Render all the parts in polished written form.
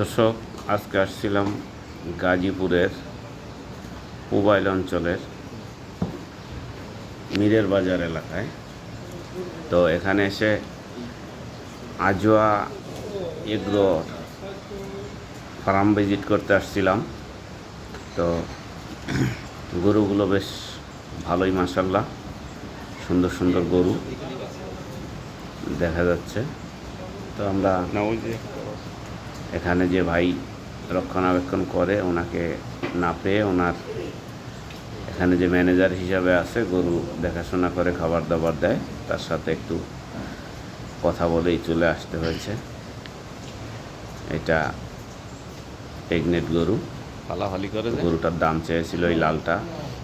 দর্শক, আজকে আসছিলাম গাজীপুরের পুবাইল অঞ্চলের মীরের বাজার এলাকায়। তো এখানে এসে আজোয়া এগ্রো ফার্ম ভিজিট করতে আসছিলাম। তো গরুগুলো বেশ ভালোই, মাশাআল্লাহ, সুন্দর সুন্দর গরু দেখা যাচ্ছে। তো আমরা এখানে যে ভাই রক্ষণাবেক্ষণ করে ওনাকে না পেয়ে, ওনার এখানে যে ম্যানেজার হিসাবে আছে, গরু দেখাশোনা করে, খাবার দাবার দেয়, তার সাথে একটু কথা বলেই চলে আসতে হয়েছে। এটা প্রেগনেন্ট গরু, ফালাফালি করে গরুটার দাম চেয়েছিল এই লালটা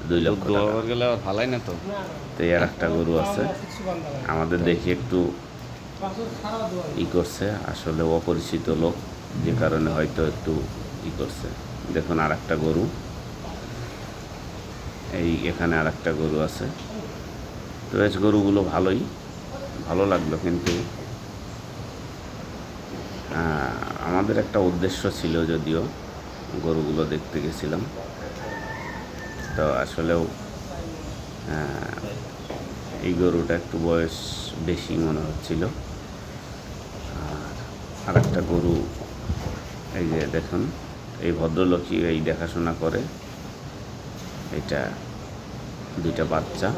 2 লক্ষ টাকা। গেলে আর ফালাই না তো। তো এর একটা গরু আছে, আমাদের দেখি একটু করছে, আসলে অপরিচিত লোক, যে কারণে হয়তো একটু করছে। দেখুন আর একটা গরু, এখানে আর একটা গরু আছে। তো বেশ গরুগুলো ভালো লাগলো, কিন্তু আমাদের একটা উদ্দেশ্য ছিল, যদিও গরুগুলো দেখতে গেছিলাম। তো আসলেও এই গরুটা একটু বয়স বেশি মনে হচ্ছিল। আর একটা গরু, এই যে দেখুন, এই ভদ্রলোকই এই দেখাশোনা করে। এটা 2টা বাচ্চা।